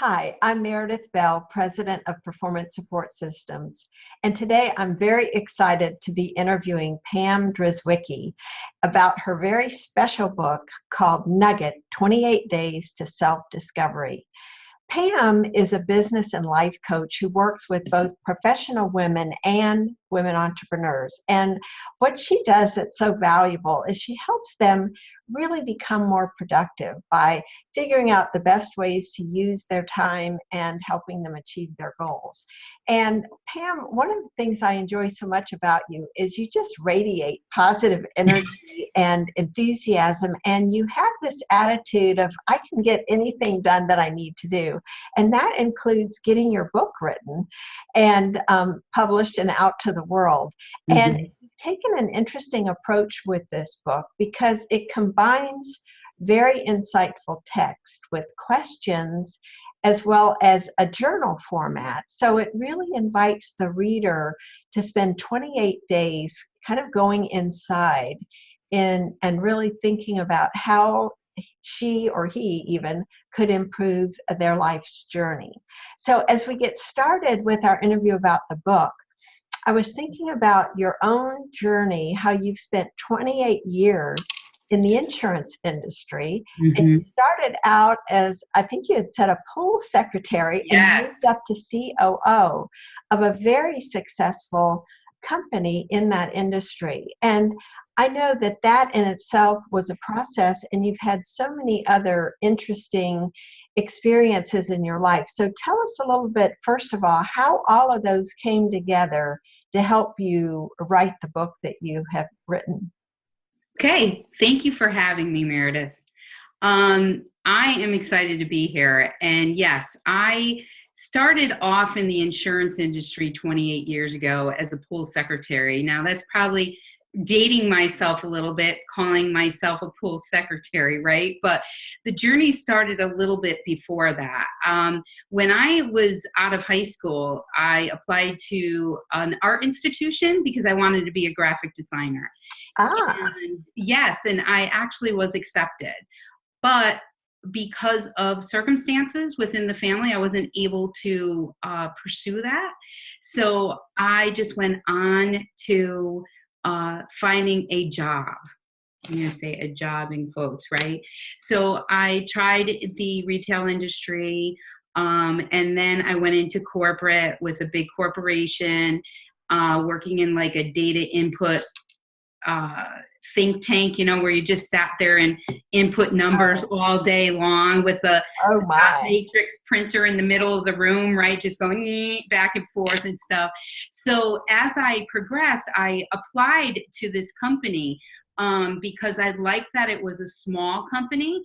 Hi, I'm Meredith Bell, President of Performance Support Systems, and today I'm very excited to be interviewing Pam Drzewiecki about her very special book called Nugget, 28 Days to Self-Discovery. Pam is a business and life coach who works with both professional women and women entrepreneurs. And what she does that's so valuable is she helps them really become more productive by figuring out the best ways to use their time and helping them achieve their goals. And Pam, one of the things I enjoy so much about you is you just radiate positive energy and enthusiasm, and you have this attitude of, I can get anything done that I need to do. And that includes getting your book written and published and out to the world. And you've taken an interesting approach with this book because it combines very insightful text with questions as well as a journal format. So it really invites the reader to spend 28 days kind of going inside and really thinking about how she or he even could improve their life's journey. So as we get started with our interview about the book, I was thinking about your own journey, how you've spent 28 years in the insurance industry. And you started out as, I think you had said, a pool secretary. Yes. And moved up to COO of a very successful company in that industry. And I know that that in itself was a process, and you've had so many other interesting experiences in your life. So tell us a little bit, first of all, how all of those came together to help you write the book that you have written. Okay, thank you for having me, Meredith. I am excited to be here. And yes, I started off in the insurance industry 28 years ago as a pool secretary. Now that's probably dating myself a little bit, calling myself a pool secretary, right? But the journey started a little bit before that. When I was out of high school, I applied to an art institution because I wanted to be a graphic designer. And yes, and I actually was accepted. But because of circumstances within the family, I wasn't able to pursue that. So I just went on to finding a job. I'm going to say a job in quotes, right? So I tried the retail industry, and then I went into corporate with a big corporation, working in like a data input think tank, where you just sat there and input numbers all day long with a matrix printer in the middle of the room, right? Just going back and forth and stuff. So as I progressed, I applied to this company because I liked that it was a small company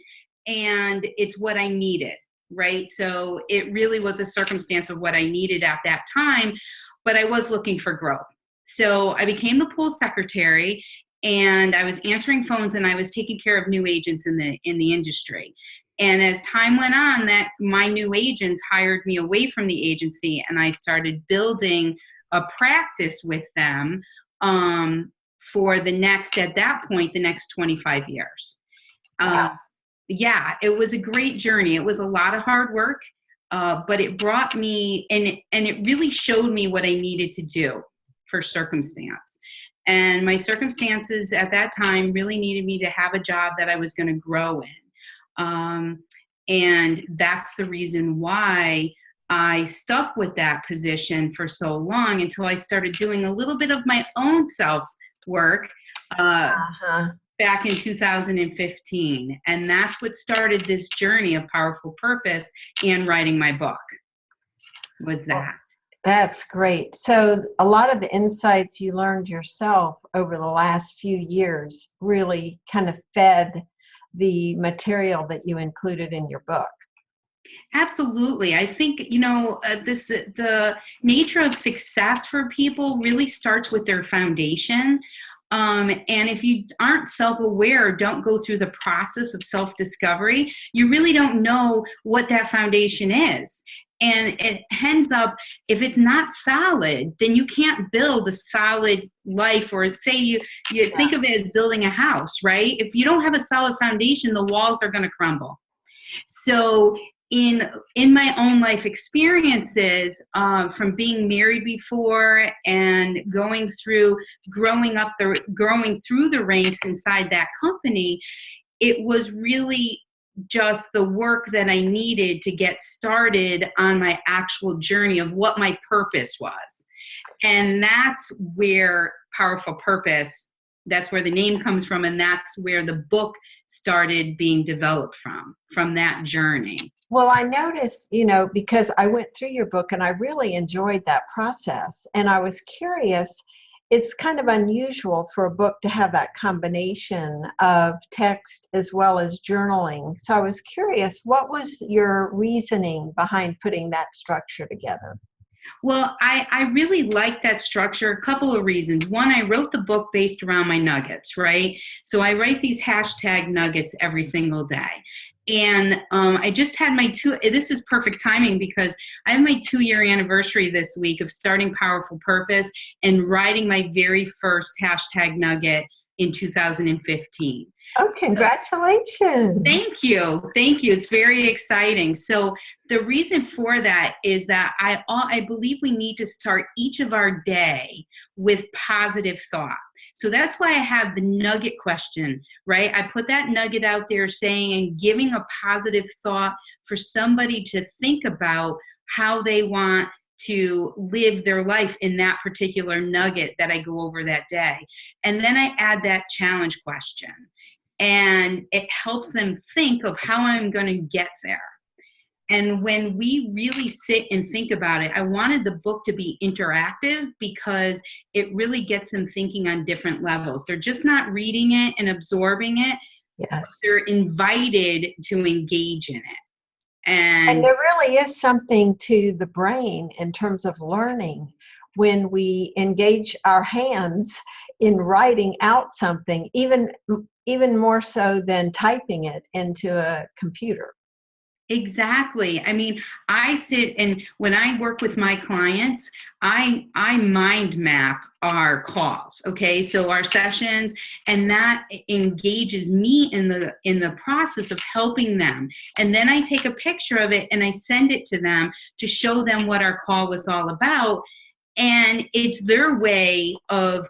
and it's what I needed, right? So it really was a circumstance of what I needed at that time, but I was looking for growth. So I became the pool secretary, and I was answering phones, and I was taking care of new agents in the industry. And as time went on, that my new agents hired me away from the agency, and I started building a practice with them for the next 25 years. Yeah, it was a great journey. It was a lot of hard work, but it brought me, and it really showed me what I needed to do for circumstance. And my circumstances at that time really needed me to have a job that I was going to grow in. And that's the reason why I stuck with that position for so long until I started doing a little bit of my own self work back in 2015. And that's what started this journey of powerful purpose and writing my book, was that. That's great. So a lot of the insights you learned yourself over the last few years really kind of fed the material that you included in your book. Absolutely. I think, the nature of success for people really starts with their foundation. And if you aren't self-aware, don't go through the process of self-discovery, you really don't know what that foundation is. And it ends up, if it's not solid, then you can't build a solid life, or say you think of it as building a house, right? If you don't have a solid foundation, the walls are going to crumble. So in my own life experiences, from being married before and going through growing through the ranks inside that company, it was really just the work that I needed to get started on my actual journey of what my purpose was. And that's where Powerful Purpose, that's where the name comes from, and that's where the book started being developed from that journey. Well, I noticed, because I went through your book and I really enjoyed that process. And I was curious, it's kind of unusual for a book to have that combination of text as well as journaling. So I was curious, what was your reasoning behind putting that structure together? Well, I really like that structure. A couple of reasons. One, I wrote the book based around my nuggets, right? So I write these hashtag nuggets every single day. And I just had this is perfect timing because I have my 2-year anniversary this week of starting Powerful Purpose and writing my very first hashtag nugget in 2015. Oh, congratulations. Thank you. Thank you. It's very exciting. So the reason for that is that I believe we need to start each of our day with positive thought. So that's why I have the nugget question, right? I put that nugget out there saying and giving a positive thought for somebody to think about how they want to live their life in that particular nugget that I go over that day. And then I add that challenge question. And it helps them think of how I'm going to get there. And when we really sit and think about it, I wanted the book to be interactive because it really gets them thinking on different levels. They're just not reading it and absorbing it. Yes. They're invited to engage in it. And there really is something to the brain in terms of learning when we engage our hands in writing out something, even more so than typing it into a computer. Exactly. I mean, I sit and when I work with my clients, I mind map our calls. Okay. So our sessions, and that engages me in the process of helping them. And then I take a picture of it and I send it to them to show them what our call was all about. And it's their way of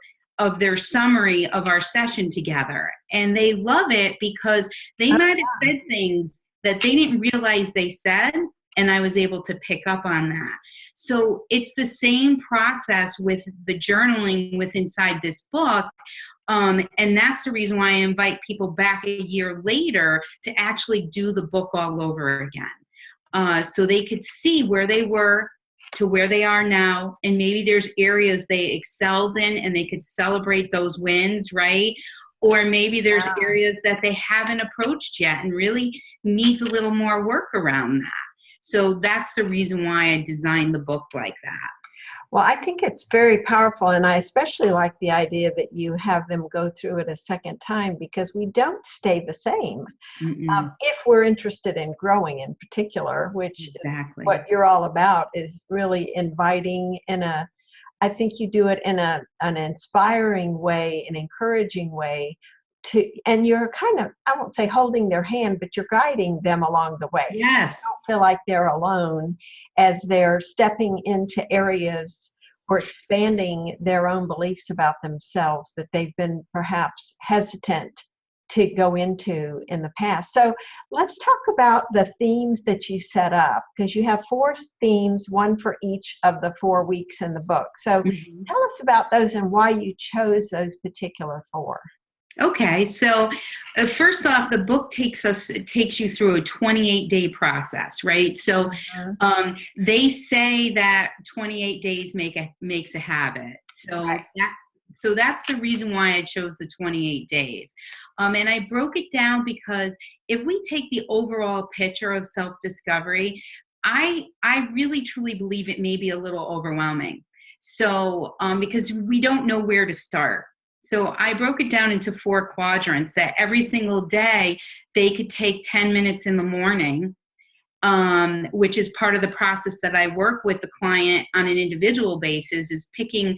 their summary of our session together. And they love it because they might have said things that they didn't realize they said, and I was able to pick up on that. So it's the same process with the journaling with inside this book. And that's the reason why I invite people back a year later to actually do the book all over again. So they could see where they were to where they are now. And maybe there's areas they excelled in and they could celebrate those wins, right? Or maybe there's areas that they haven't approached yet and really needs a little more work around that. So that's the reason why I designed the book like that. Well, I think it's very powerful, and I especially like the idea that you have them go through it a second time because we don't stay the same if we're interested in growing in particular, which Exactly. is what you're all about, is really inviting I think you do it in an inspiring way, an encouraging way and you're kind of, I won't say holding their hand, but you're guiding them along the way. Yes. So they don't feel like they're alone as they're stepping into areas or expanding their own beliefs about themselves that they've been perhaps hesitant to go into in the past. So let's talk about the themes that you set up, because you have 4 themes, one for each of the 4 weeks in the book. So tell us about those and why you chose those particular 4. Okay, so first off, the book takes you through a 28-day process, right? So they say that 28 days makes a habit. So So that's the reason why I chose the 28 days. And I broke it down because if we take the overall picture of self-discovery, I really truly believe it may be a little overwhelming. So because we don't know where to start. So I broke it down into 4 quadrants that every single day they could take 10 minutes in the morning which is part of the process that I work with the client on an individual basis, is picking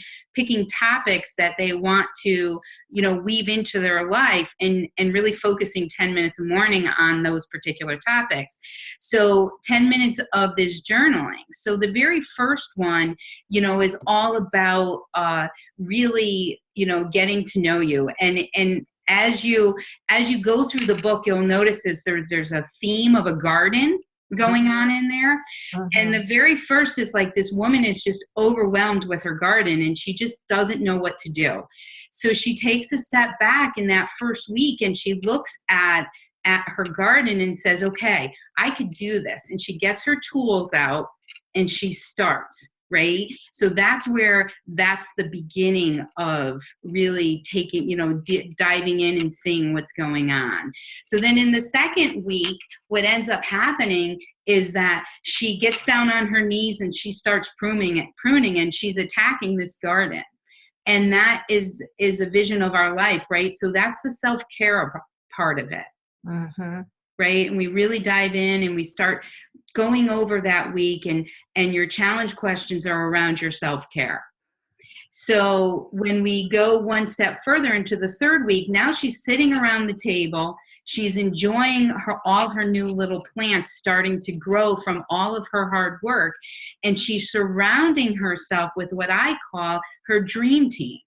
topics that they want to, weave into their life, and really focusing 10 minutes a morning on those particular topics. So 10 minutes of this journaling. So the very first one, is all about really, getting to know you. And as you go through the book, you'll notice there's a theme of a garden going on in there. And the very first is like, this woman is just overwhelmed with her garden and she just doesn't know what to do. So she takes a step back in that first week and she looks at her garden and says, okay, I could do this. And she gets her tools out and she starts. Right. So that's the beginning of really taking, diving in and seeing what's going on. So then in the second week, what ends up happening is that she gets down on her knees and she starts pruning and she's attacking this garden. And that is a vision of our life. Right. So that's the self-care part of it. Mm-hmm. Right. And we really dive in and we start going over that week, and your challenge questions are around your self-care. So when we go one step further into the third week, now she's sitting around the table. She's enjoying all her new little plants starting to grow from all of her hard work. And she's surrounding herself with what I call her dream team.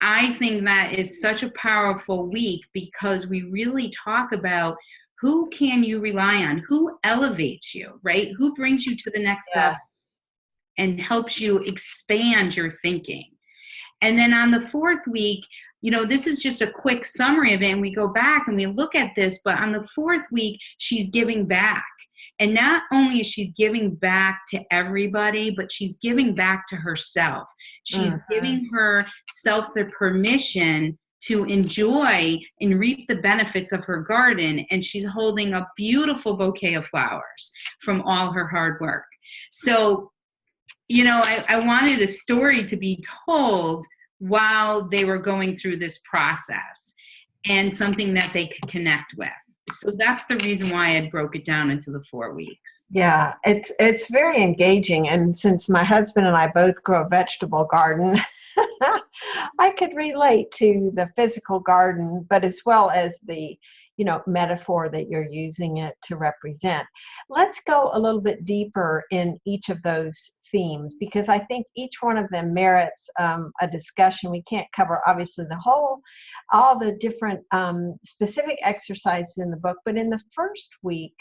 I think that is such a powerful week because we really talk about who can you rely on, who elevates you, right? Who brings you to the next level and helps you expand your thinking. And then on the fourth week, this is just a quick summary of it. And we go back and we look at this, but on the fourth week, she's giving back. And not only is she giving back to everybody, but she's giving back to herself. She's giving herself the permission to enjoy and reap the benefits of her garden. And she's holding a beautiful bouquet of flowers from all her hard work. So, I wanted a story to be told while they were going through this process and something that they could connect with. So that's the reason why I broke it down into the 4 weeks. Yeah, it's very engaging. And since my husband and I both grow a vegetable garden, I could relate to the physical garden, but as well as the, metaphor that you're using it to represent. Let's go a little bit deeper in each of those themes, because I think each one of them merits a discussion. We can't cover, obviously, all the different specific exercises in the book, but in the first week,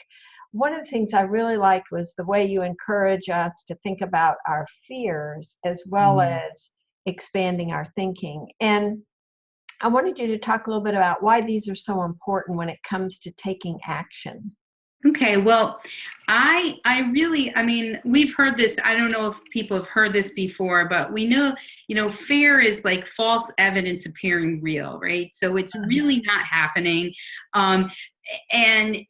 one of the things I really liked was the way you encourage us to think about our fears as well as expanding our thinking. And I wanted you to talk a little bit about why these are so important when it comes to taking action. Okay, well, we've heard this. I don't know if people have heard this before, but we know, fear is like false evidence appearing real, right? So it's really not happening. And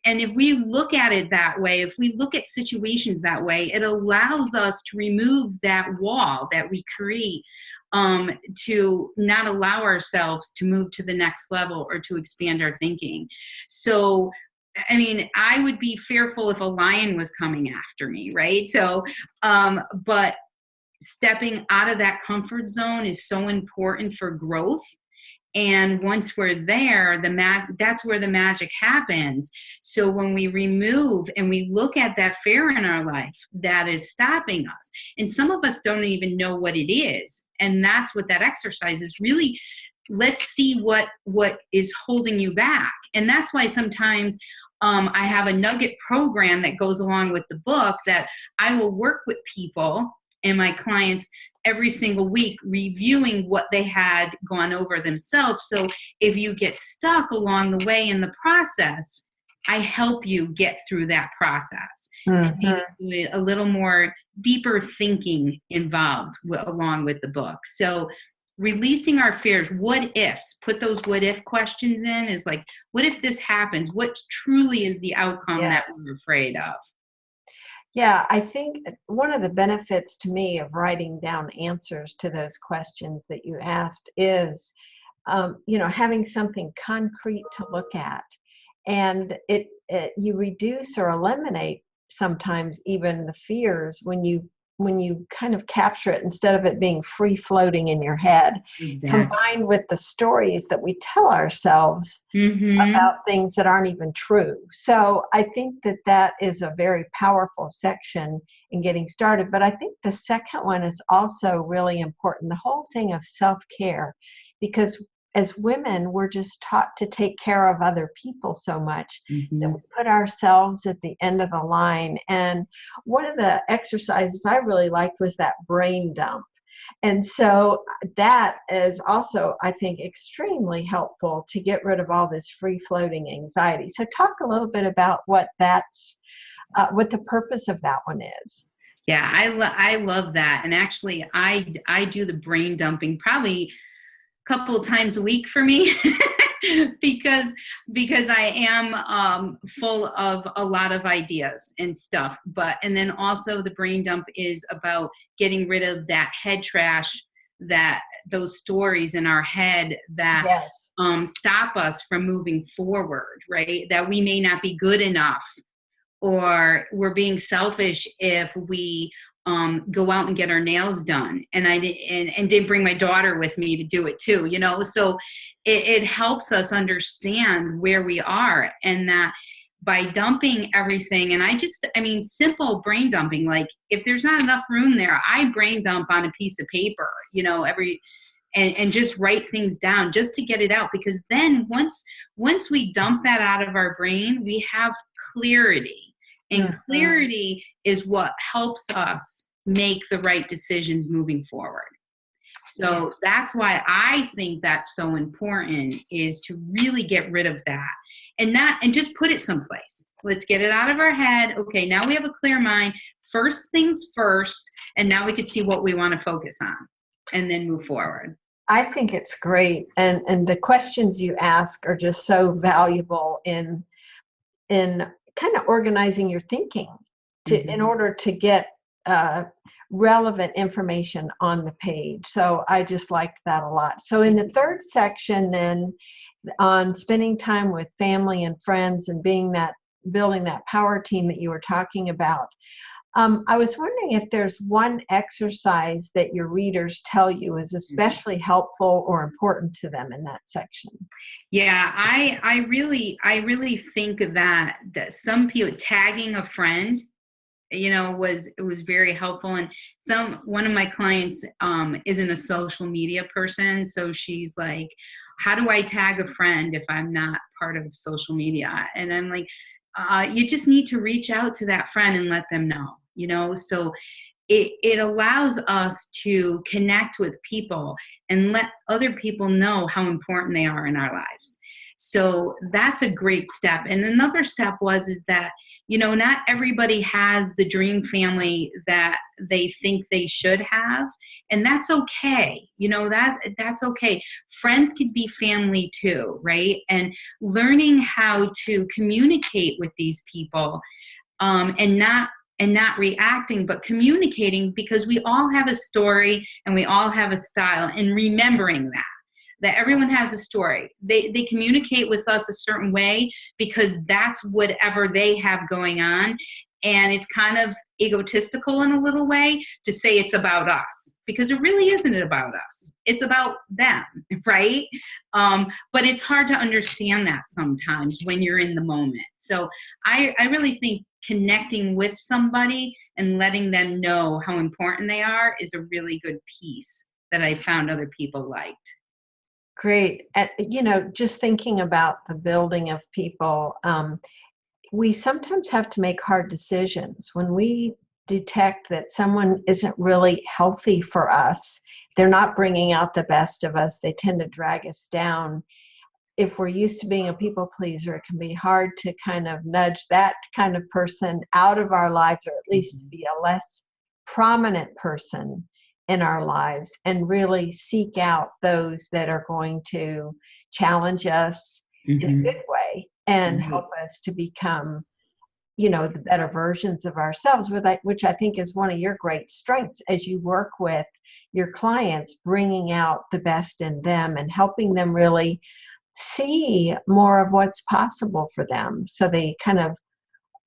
if we look at it that way, if we look at situations that way, it allows us to remove that wall that we create to not allow ourselves to move to the next level or to expand our thinking. So, I would be fearful if a lion was coming after me, right? So, but stepping out of that comfort zone is so important for growth. And once we're there, that's where the magic happens. So when we remove and we look at that fear in our life that is stopping us, and some of us don't even know what it is, and that's what that exercise is really. Let's see what is holding you back. And that's why sometimes I have a Nugget program that goes along with the book that I will work with people and my clients every single week, reviewing what they had gone over themselves. So if you get stuck along the way in the process, I help you get through that process. Mm-hmm. A little more deeper thinking involved along with the book. So releasing our fears, what ifs, put those what if questions in, is like, what if this happens? What truly is the outcome that we're afraid of? Yeah, I think one of the benefits to me of writing down answers to those questions that you asked is, having something concrete to look at. And you reduce or eliminate sometimes even the fears when you kind of capture it instead of it being free floating in your head, Exactly. combined with the stories that we tell ourselves Mm-hmm. about things that aren't even true. So I think that that is a very powerful section in getting started. But I think the second one is also really important, the whole thing of self-care, because as women, we're just taught to take care of other people so much that Mm-hmm. we put ourselves at the end of the line. And one of the exercises I really liked was that brain dump. And so that is also, I think, extremely helpful to get rid of all this free floating anxiety. So talk a little bit about what the purpose of that one is. Yeah, I love that. And actually, I do the brain dumping probably a couple of times a week for me because I am full of a lot of ideas and stuff. But and then also the brain dump is about getting rid of that head trash, that those stories in our head that Yes. stop us from moving forward, right? That we may not be good enough, or we're being selfish if we go out and get our nails done, and I did, and didn't bring my daughter with me to do it too, you know. So it helps us understand where we are, and that by dumping everything, and I mean simple brain dumping, like if there's not enough room there, I brain dump on a piece of paper, you know, and just write things down just to get it out, because then once we dump that out of our brain, we have clarity. And Mhm. clarity is what helps us make the right decisions moving forward. Yeah. So that's why I think that's so important, is to really get rid of that, and just put it someplace. Let's get it out of our head. Okay, now we have a clear mind. First things first, and now we can see what we want to focus on and then move forward. I think it's great. And the questions you ask are just so valuable in kind of organizing your thinking in Mhm. order to get uh, relevant information on the page. So I just liked that a lot. So in the third section, then on spending time with family and friends and building that power team that you were talking about. I was wondering if there's one exercise that your readers tell you is especially helpful or important to them in that section. Yeah, I really think that some people tagging a friend, you know, was very helpful. And one of my clients isn't a social media person, so she's like, how do I tag a friend if I'm not part of social media? And I'm like, you just need to reach out to that friend and let them know, you know. So it allows us to connect with people and let other people know how important they are in our lives. So that's a great step. And another step is that, you know, not everybody has the dream family that they think they should have, and that's okay. You know, that's okay. Friends can be family too, right? And learning how to communicate with these people, and not reacting, but communicating, because we all have a story and we all have a style, and remembering that everyone has a story. They communicate with us a certain way because that's whatever they have going on. And it's kind of egotistical in a little way to say it's about us, because it really isn't about us. It's about them, right? But it's hard to understand that sometimes when you're in the moment. So I really think connecting with somebody and letting them know how important they are is a really good piece that I found other people liked. Great. Just thinking about the building of people, we sometimes have to make hard decisions. When we detect that someone isn't really healthy for us, they're not bringing out the best of us, they tend to drag us down. If we're used to being a people pleaser, it can be hard to kind of nudge that kind of person out of our lives, or at least Mhm. be a less prominent person in our lives, and really seek out those that are going to challenge us in a Mhm. good way and help Right. us to become, the better versions of ourselves, which I think is one of your great strengths as you work with your clients, bringing out the best in them and helping them really see more of what's possible for them, so they kind of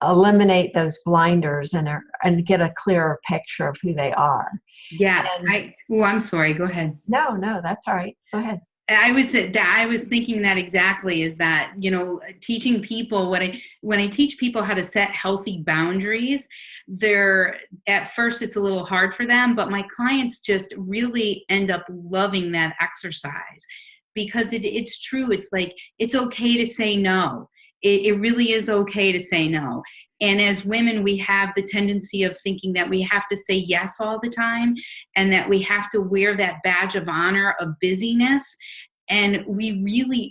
eliminate those blinders and get a clearer picture of who they are. Yeah. And I'm sorry. Go ahead. no, that's all right. Go ahead. I was thinking that exactly, is that, teaching people when I teach people how to set healthy boundaries, they're at first it's a little hard for them, but my clients just really end up loving that exercise because it's true. It's like, it's okay to say no. It really is okay to say no. And as women, we have the tendency of thinking that we have to say yes all the time and that we have to wear that badge of honor of busyness. And we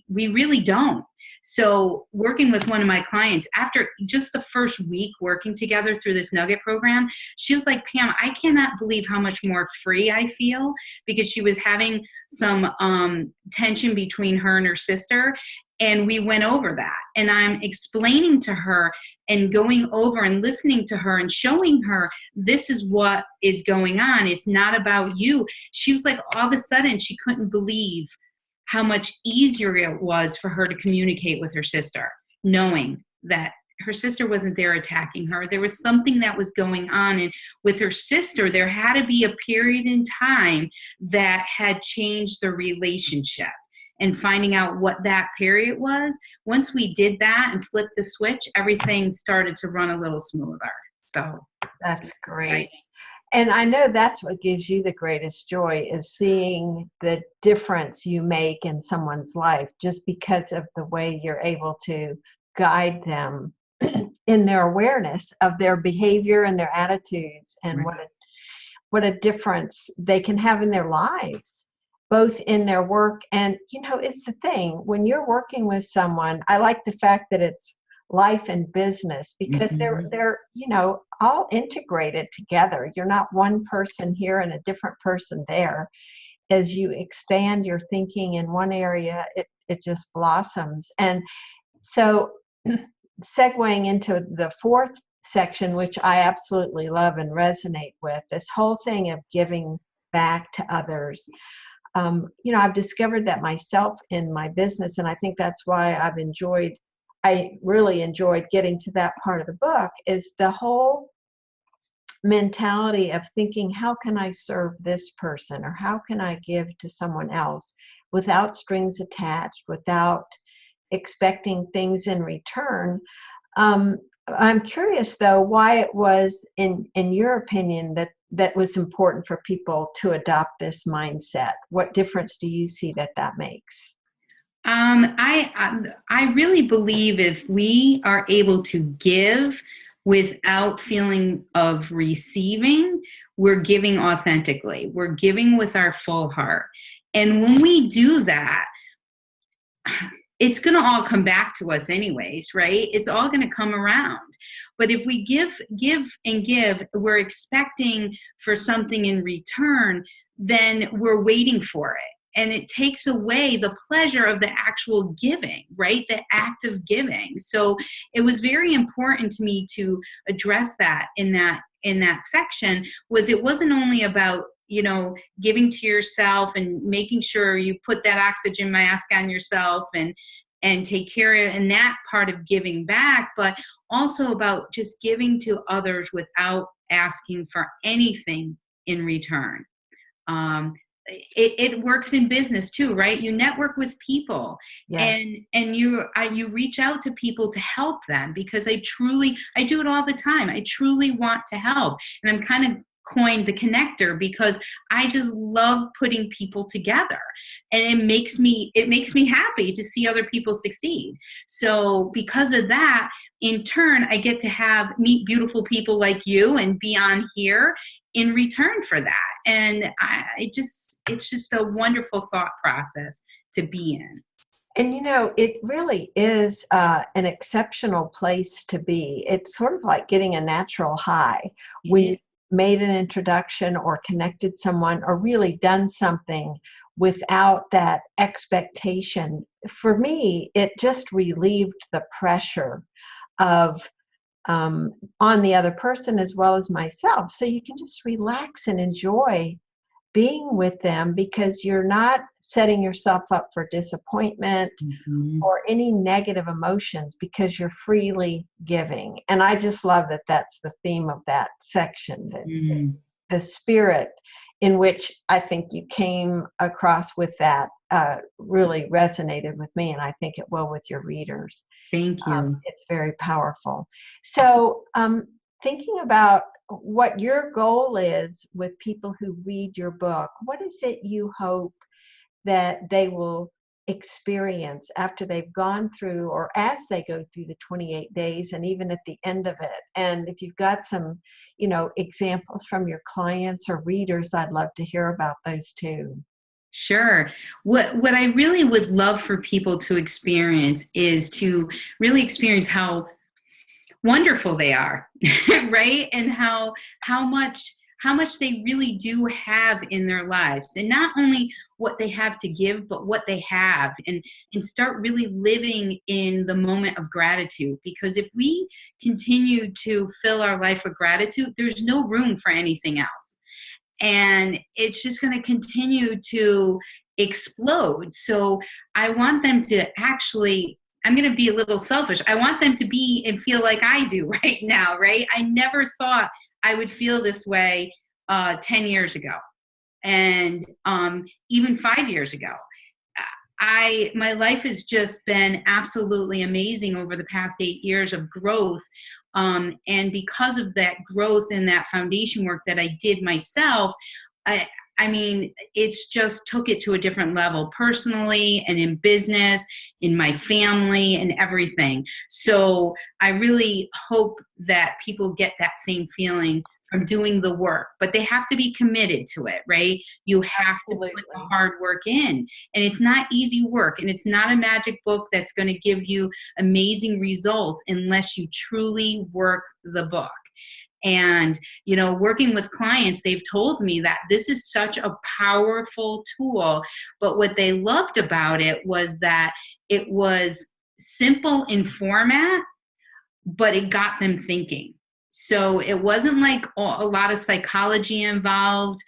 really don't. So working with one of my clients, after just the first week working together through this Nugget program, she was like, Pam, I cannot believe how much more free I feel, because she was having some tension between her and her sister. And we went over that, and I'm explaining to her and going over and listening to her and showing her this is what is going on. It's not about you. She was like, all of a sudden she couldn't believe how much easier it was for her to communicate with her sister, knowing that her sister wasn't there attacking her. There was something that was going on. And with her sister, there had to be a period in time that had changed the relationship. And finding out what that period was, once we did that and flipped the switch, everything started to run a little smoother. So that's great. Right. And I know that's what gives you the greatest joy, is seeing the difference you make in someone's life just because of the way you're able to guide them in their awareness of their behavior and their attitudes, and Right. what a difference they can have in their lives, both in their work. And it's the thing, when you're working with someone, I like the fact that it's life and business, because they're all integrated together. You're not one person here and a different person there. As you expand your thinking in one area, it just blossoms. And so segueing into the fourth section, which I absolutely love and resonate with, this whole thing of giving back to others. I've discovered that myself in my business, and I think that's why I really enjoyed getting to that part of the book, is the whole mentality of thinking, how can I serve this person, or how can I give to someone else without strings attached, without expecting things in return. I'm curious, though, why it was, in your opinion, that was important for people to adopt this mindset. What difference do you see that makes? I really believe if we are able to give without feeling of receiving, we're giving authentically. We're giving with our full heart. And when we do that, it's going to all come back to us anyways, right? It's all going to come around. But if we give, we're expecting for something in return, then we're waiting for it. And it takes away the pleasure of the actual giving, right? The act of giving. So it was very important to me to address that in that section. It wasn't only about giving to yourself and making sure you put that oxygen mask on yourself and take care of it, and that part of giving back, but also about just giving to others without asking for anything in return. It works in business too, right? You network with people, Yes. and you reach out to people to help them, because I do it all the time. I truly want to help, and I'm kind of coined the connector because I just love putting people together, and it makes me happy to see other people succeed. So because of that, in turn, I get to meet beautiful people like you and be on here in return for that. And it's just a wonderful thought process to be in. And it really is an exceptional place to be. It's sort of like getting a natural high when you made an introduction or connected someone or really done something without that expectation. For me, it just relieved the pressure of on the other person as well as myself. So you can just relax and enjoy being with them, because you're not setting yourself up for disappointment Mhm. or any negative emotions, because you're freely giving. And I just love that that's the theme of that section, that Mm. the spirit in which I think you came across with that really resonated with me, and I think it will with your readers. Thank you. It's very powerful. So, thinking about what your goal is with people who read your book, what is it you hope that they will experience after they've gone through, or as they go through the 28 days, and even at the end of it? And if you've got some, examples from your clients or readers, I'd love to hear about those too. Sure. What I really would love for people to experience is to really experience how wonderful they are, right? And how much they really do have in their lives, and not only what they have to give, but what they have, and start really living in the moment of gratitude. Because if we continue to fill our life with gratitude, there's no room for anything else, and it's just going to continue to explode. So I want them to actually, I'm going to be a little selfish, I want them to be and feel like I do right now, right? I never thought I would feel this way 10 years ago, and even 5 years ago. My life has just been absolutely amazing over the past 8 years of growth. And because of that growth and that foundation work that I did myself, I, I mean, it's just took it to a different level personally and in business, in my family and everything. So I really hope that people get that same feeling from doing the work, but they have to be committed to it, right? You have to put the Absolutely. hard work in, and it's not easy work, and it's not a magic book that's going to give you amazing results unless you truly work the book. And, working with clients, they've told me that this is such a powerful tool. But what they loved about it was that it was simple in format, but it got them thinking. So it wasn't like a lot of psychology involved,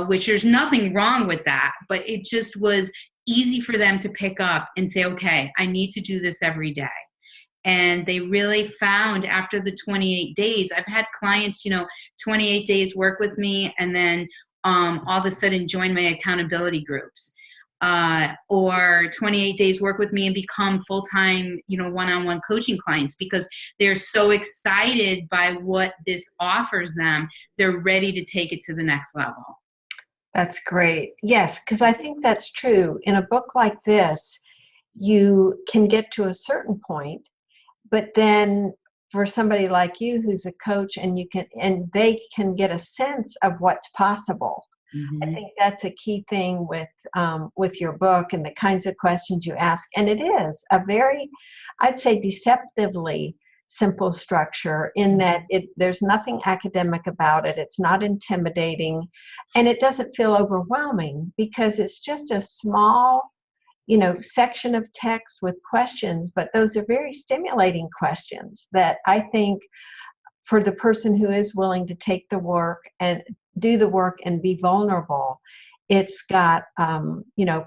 which there's nothing wrong with that, but it just was easy for them to pick up and say, okay, I need to do this every day. And they really found after the 28 days, I've had clients, 28 days work with me, and then all of a sudden join my accountability groups. Or 28 days work with me and become full-time, one-on-one coaching clients, because they're so excited by what this offers them. They're ready to take it to the next level. That's great. Yes, because I think that's true. In a book like this, you can get to a certain point, but then for somebody like you who's a coach, and they can get a sense of what's possible. I Mm-hmm. think that's a key thing with your book and the kinds of questions you ask. And it is a very, I'd say, deceptively simple structure, in that there's nothing academic about it. It's not intimidating, and it doesn't feel overwhelming, because it's just a small, section of text with questions, but those are very stimulating questions that I think, for the person who is willing to take the work and do the work and be vulnerable, it's got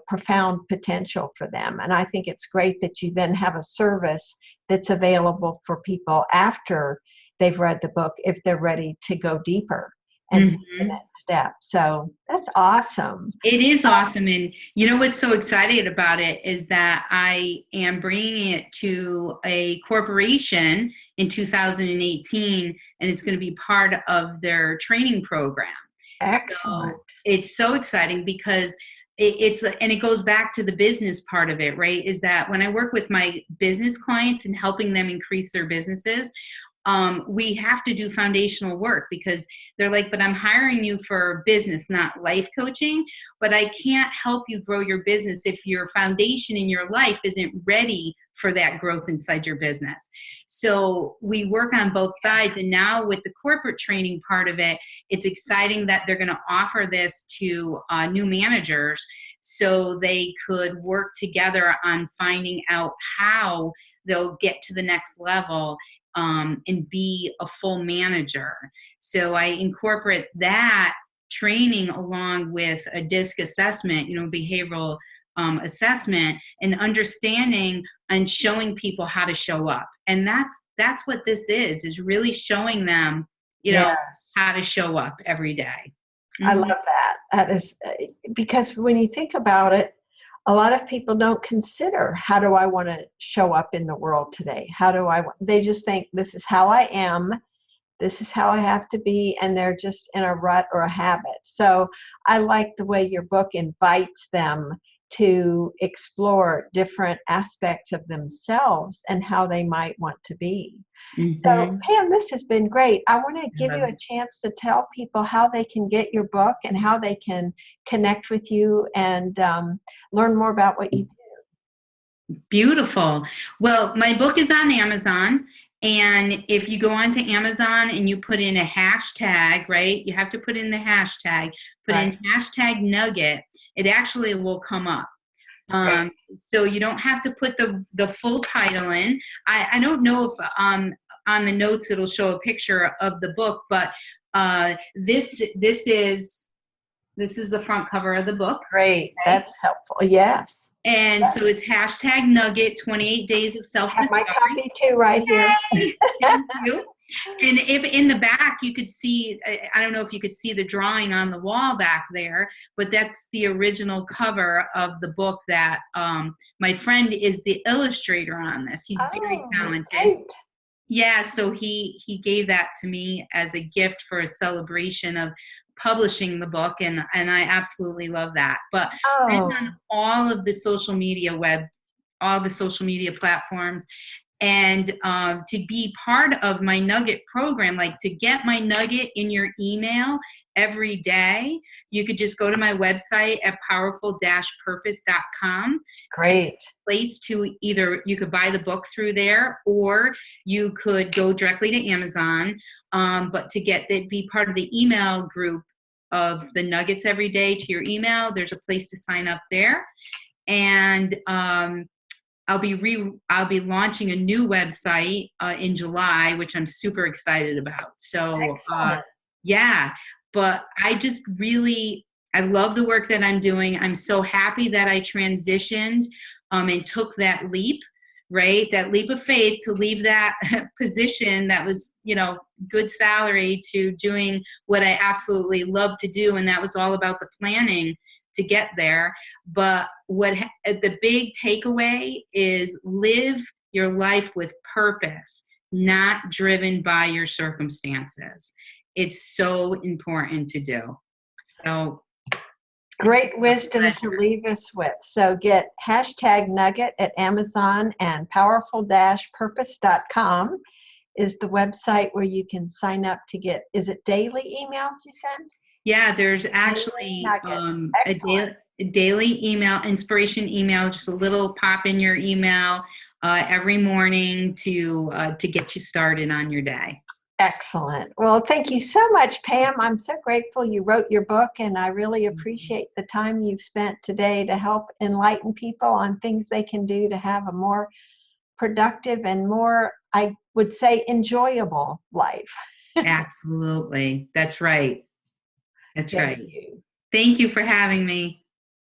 profound potential for them. And I think it's great that you then have a service that's available for people after they've read the book, if they're ready to go deeper and take the Mm-hmm. next step. So that's awesome. It is awesome. And what's so exciting about it is that I am bringing it to a corporation in 2018, and it's going to be part of their training program. Excellent. So it's so exciting because and it goes back to the business part of it, right? Is that when I work with my business clients and helping them increase their businesses, we have to do foundational work, because they're like, but I'm hiring you for business, not life coaching. But I can't help you grow your business if your foundation in your life isn't ready for that growth inside your business. So we work on both sides. And now with the corporate training part of it, it's exciting that they're going to offer this to new managers, so they could work together on finding out how they'll get to the next level, and be a full manager. So I incorporate that training along with a DISC assessment, behavioral assessment, and understanding and showing people how to show up. And that's what this is really showing them, Yes. how to show up every day. I love that. That is because when you think about it, a lot of people don't consider, how do I want to show up in the world today? They just think, this is how I am. This is how I have to be. And they're just in a rut or a habit. So I like the way your book invites them to explore different aspects of themselves and how they might want to be. So, Pam, this has been great. I want to give you a chance to tell people how they can get your book and how they can connect with you and learn more about what you do. Beautiful. Well, my book is on Amazon. And if you go onto Amazon and you put in a hashtag, right, you have to put in the hashtag, in hashtag Nugget, it actually will come up. So you don't have to put the full title in. I don't know if on the notes it'll show a picture of the book, but this is the front cover of the book. Great. Okay? That's helpful. Yes. And so it's hashtag Nugget, 28 days of self-discovery. I have my copy too right here. Thank you. And if in the back you could see, I don't know if you could see the drawing on the wall back there, but that's the original cover of the book that my friend is the illustrator on this. He's very talented. Great. Yeah, so he gave that to me as a gift for a celebration of publishing the book, and I absolutely love that. But I'm on all the social media platforms, and to be part of my Nugget program, like to get my Nugget in your email every day, you could just go to my website at powerful-purpose.com. Great. Place to either you could buy the book through there, or you could go directly to Amazon. But to be part of the email group of the Nuggets every day to your email, there's a place to sign up there. And I'll be launching a new website in July, which I'm super excited about. So yeah, but I love the work that I'm doing. I'm so happy that I transitioned and took that leap, right? That leap of faith to leave that position that was, good salary, to doing what I absolutely love to do. And that was all about the planning to get there. But the big takeaway is live your life with purpose, not driven by your circumstances. It's so important to do. So great wisdom to leave us with. So get hashtag Nugget at Amazon, and powerful-purpose.com is the website where you can sign up to get, is it daily emails you send? Yeah, there's actually a daily email, inspiration email, just a little pop in your email every morning to get you started on your day. Excellent. Well, thank you so much, Pam. I'm so grateful you wrote your book, and I really appreciate the time you've spent today to help enlighten people on things they can do to have a more productive and more, I would say, enjoyable life. Absolutely. That's right. That's right. Thank you. Thank you for having me.